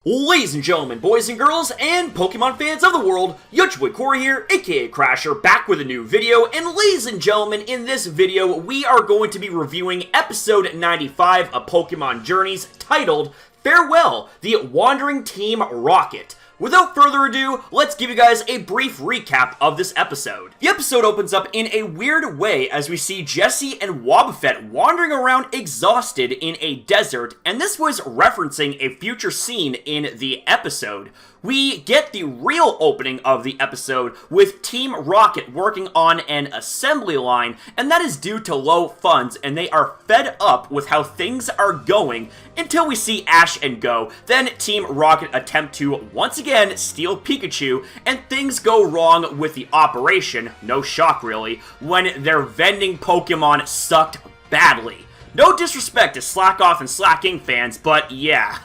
Ladies and gentlemen, boys and girls, and Pokemon fans of the world, your boy Corey here, aka Crasher, back with a new video. And ladies and gentlemen, in this video, we are going to be reviewing episode 95 of Pokemon Journeys, titled Farewell, the Wandering Team Rocket. Without further ado, let's give you guys a brief recap of this episode. The episode opens up in a weird way as we see Jessie and Wobbuffet wandering around exhausted in a desert, and this was referencing a future scene in the episode. We get the real opening of the episode with Team Rocket working on an assembly line, and that is due to low funds, and they are fed up with how things are going until we see Ash and Go. Then Team Rocket attempt to once again steal Pikachu, and things go wrong with the operation, no shock really, when their vending Pokemon sucked badly. No disrespect to Slack Off and Slacking fans, but yeah,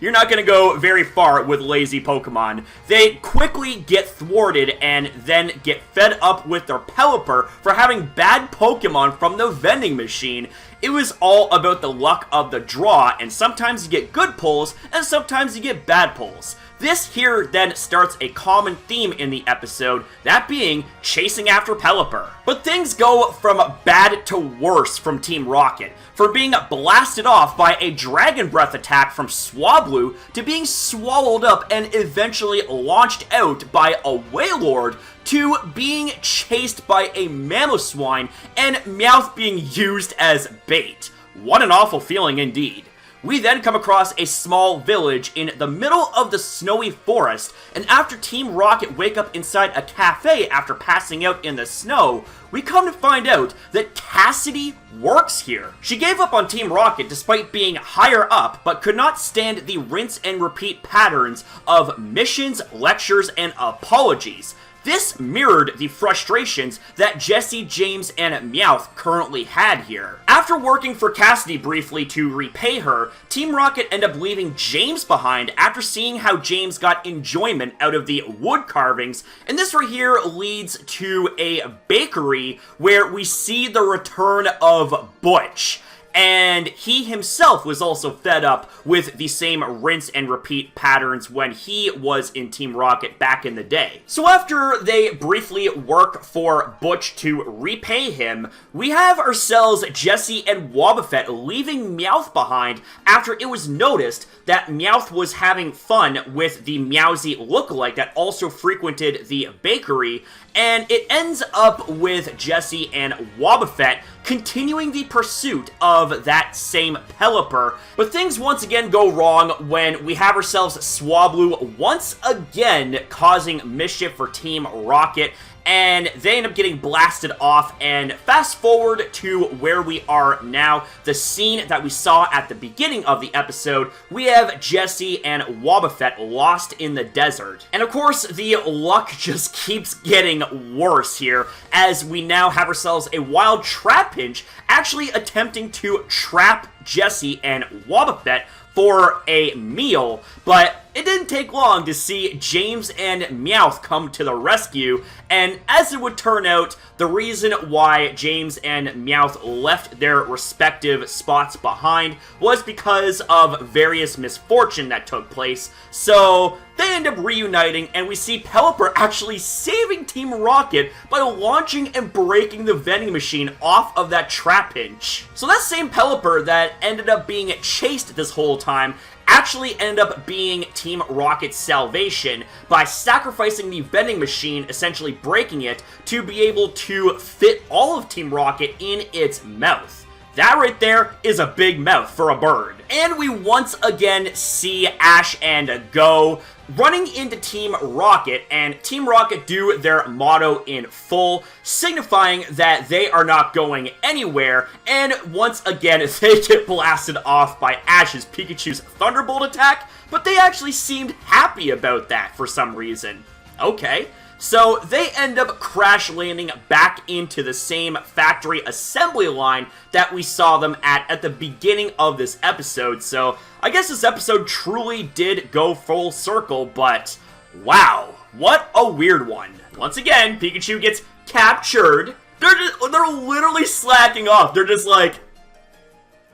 you're not gonna go very far with lazy Pokemon. They quickly get thwarted and then get fed up with their Pelipper for having bad Pokemon from the vending machine. It was all about the luck of the draw, and sometimes you get good pulls, and sometimes you get bad pulls. This here then starts a common theme in the episode, that being chasing after Pelipper. But things go from bad to worse from Team Rocket, for being blasted off by a Dragon Breath attack from Swablu to being swallowed up and eventually launched out by a Wailord to being chased by a Mamoswine and Meowth being used as bait. What an awful feeling indeed. We then come across a small village in the middle of the snowy forest, and after Team Rocket wake up inside a cafe after passing out in the snow, we come to find out that Cassidy works here. She gave up on Team Rocket despite being higher up, but could not stand the rinse and repeat patterns of missions, lectures, and apologies. This mirrored the frustrations that Jessie, James, and Meowth currently had here. After working for Cassidy briefly to repay her, Team Rocket end up leaving James behind after seeing how James got enjoyment out of the wood carvings, and this right here leads to a bakery where we see the return of Butch. And he himself was also fed up with the same rinse and repeat patterns when he was in Team Rocket back in the day. So after they briefly work for Butch to repay him, we have ourselves Jessie and Wobbuffet leaving Meowth behind after it was noticed that Meowth was having fun with the Meowsy lookalike that also frequented the bakery, and it ends up with Jessie and Wobbuffet continuing the pursuit of that same Pelipper. But things once again go wrong when we have ourselves Swablu once again causing mischief for Team Rocket, and they end up getting blasted off. And fast forward to where we are now, the scene that we saw at the beginning of the episode, we have Jessie and Wobbuffet lost in the desert. And of course, the luck just keeps getting worse here, as we now have ourselves a wild Trapinch actually attempting to trap Jessie and Wobbuffet for a meal, but it didn't take long to see James and Meowth come to the rescue, and as it would turn out, the reason why James and Meowth left their respective spots behind was because of various misfortune that took place, so they end up reuniting, and we see Pelipper actually saving Team Rocket by launching and breaking the vending machine off of that Trapinch. So that same Pelipper that ended up being chased this whole time actually ended up being Team Rocket's salvation by sacrificing the vending machine, essentially breaking it, to be able to fit all of Team Rocket in its mouth. That right there is a big mouth for a bird. And we once again see Ash and Go running into Team Rocket, and Team Rocket do their motto in full, signifying that they are not going anywhere, and once again, they get blasted off by Ash's Pikachu's Thunderbolt attack, but they actually seemed happy about that for some reason. Okay. So they end up crash landing back into the same factory assembly line that we saw them at the beginning of this episode. So I guess this episode truly did go full circle, but wow, what a weird one. Once again, Pikachu gets captured. They're literally slacking off. They're just like,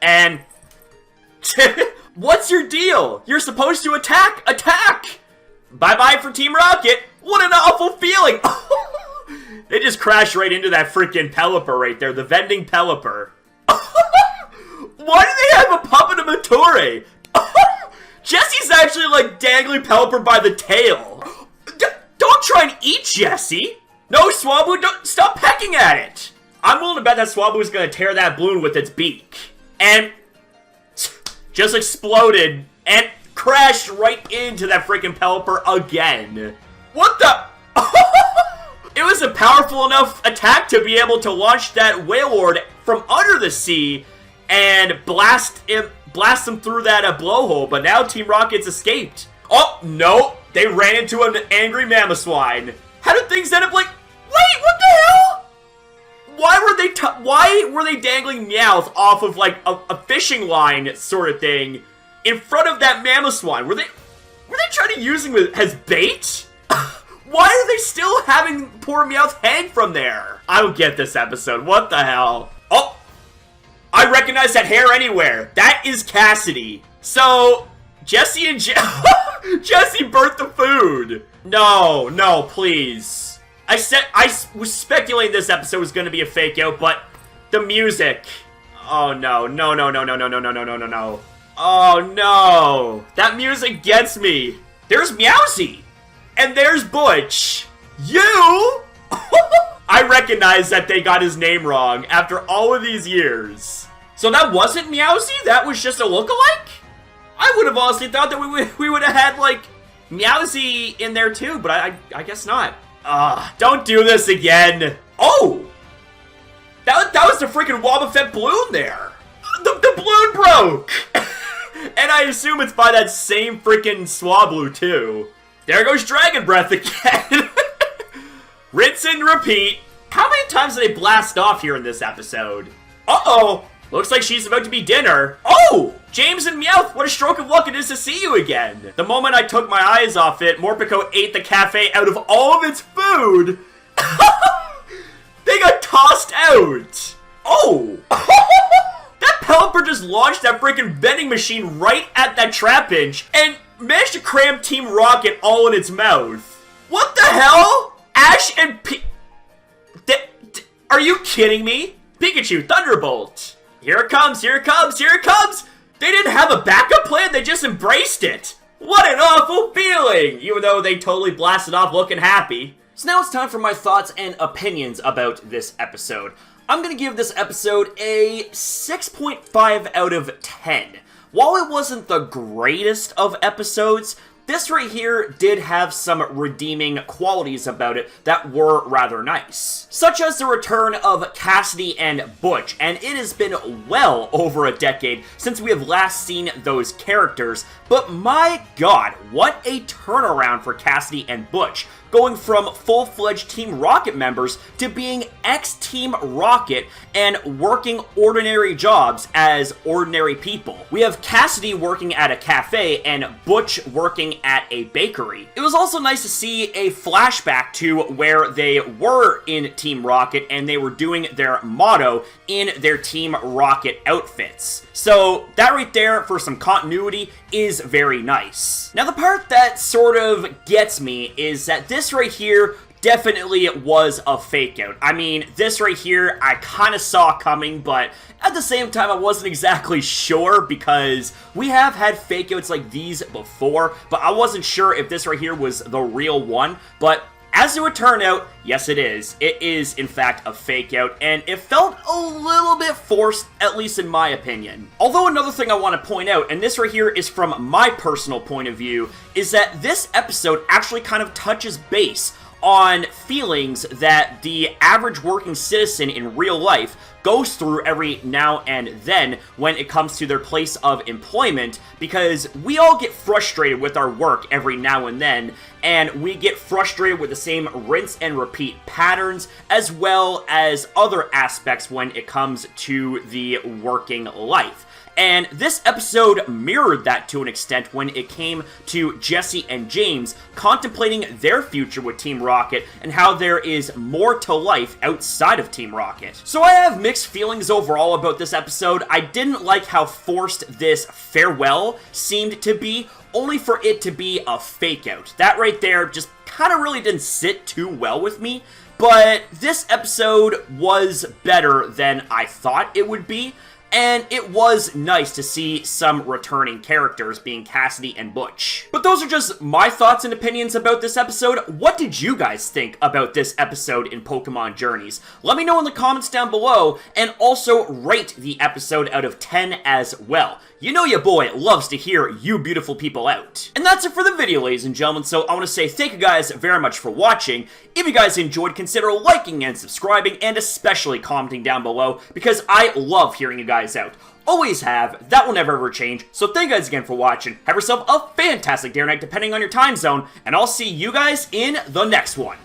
and What's your deal? You're supposed to attack! Attack! Bye-bye for Team Rocket! What an awful feeling! They just crashed right into that freaking Pelipper right there, the vending Pelipper. Why do they have a puppet of Mature? Jesse's actually like dangling Pelipper by the tail. Don't try and eat Jesse! No, Swablu, don't stop pecking at it! I'm willing to bet that Swablu is gonna tear that balloon with its beak. And just exploded and crashed right into that freaking Pelipper again. What the? It was a powerful enough attack to be able to launch that Wailord from under the sea and blast him through that blowhole, but now Team Rocket's escaped. Oh, no, they ran into an angry Mamoswine. How did things end up like, wait, what the hell? Why were they dangling Meowth off of like a fishing line sort of thing in front of that Mamoswine? Were they trying to use him as bait? Why are they still having poor Meowth hang from there? I don't get this episode. What the hell? Oh, I recognize that hair anywhere. That is Cassidy. So, Jesse and Jesse burnt the food. No, please. I was speculating this episode was going to be a fake out, but the music. Oh no. Oh no. That music gets me. There's Meowsy. And there's Butch. You? I recognize that they got his name wrong after all of these years. So that wasn't Meowsy? That was just a lookalike? I would have honestly thought that we would have had, like, Meowsy in there too, but I guess not. Don't do this again. Oh! That was the freaking Wobbuffet balloon there. The balloon broke! And I assume it's by that same freaking Swablu too. There goes Dragon Breath again. Rinse and repeat. How many times did they blast off here in this episode? Uh-oh. Looks like she's about to be dinner. Oh! James and Meowth, what a stroke of luck it is to see you again. The moment I took my eyes off it, Morpeko ate the cafe out of all of its food. They got tossed out. Oh! That Pelipper just launched that freaking vending machine right at that Trapinch and managed to cram Team Rocket all in its mouth. What the hell? Ash and are you kidding me? Pikachu, Thunderbolt. Here it comes, here it comes, here it comes! They didn't have a backup plan, they just embraced it! What an awful feeling! Even though they totally blasted off looking happy. So now it's time for my thoughts and opinions about this episode. I'm gonna give this episode a 6.5 out of 10. While it wasn't the greatest of episodes, this right here did have some redeeming qualities about it that were rather nice. Such as the return of Cassidy and Butch, and it has been well over a decade since we have last seen those characters, but my god, what a turnaround for Cassidy and Butch, going from full-fledged Team Rocket members to being ex-Team Rocket and working ordinary jobs as ordinary people. We have Cassidy working at a cafe and Butch working at a bakery. It was also nice to see a flashback to where they were in Team Rocket and they were doing their motto in their Team Rocket outfits. So that right there, for some continuity, is very nice. Now the part that sort of gets me is that this right here definitely was a fake out. I mean, this right here I kind of saw coming, but at the same time I wasn't exactly sure because we have had fake outs like these before, but I wasn't sure if this right here was the real one. But as it would turn out, yes it is. It is in fact a fake out, and it felt a little bit forced, at least in my opinion. Although another thing I want to point out, and this right here is from my personal point of view, is that this episode actually kind of touches base on feelings that the average working citizen in real life goes through every now and then when it comes to their place of employment, because we all get frustrated with our work every now and then, and we get frustrated with the same rinse and repeat patterns as well as other aspects when it comes to the working life. And this episode mirrored that to an extent when it came to Jesse and James contemplating their future with Team Rocket and how there is more to life outside of Team Rocket. So I have mixed feelings overall about this episode. I didn't like how forced this farewell seemed to be, only for it to be a fake out. That right there just kind of really didn't sit too well with me, but this episode was better than I thought it would be. And it was nice to see some returning characters being Cassidy and Butch. But those are just my thoughts and opinions about this episode. What did you guys think about this episode in Pokémon Journeys? Let me know in the comments down below, and also rate the episode out of 10 as well. You know your boy loves to hear you beautiful people out. And that's it for the video, ladies and gentlemen, so I want to say thank you guys very much for watching. If you guys enjoyed, consider liking and subscribing, and especially commenting down below, because I love hearing you guys out. Always have. That will never ever change. So thank you guys again for watching. Have yourself a fantastic day or night depending on your time zone, and I'll see you guys in the next one.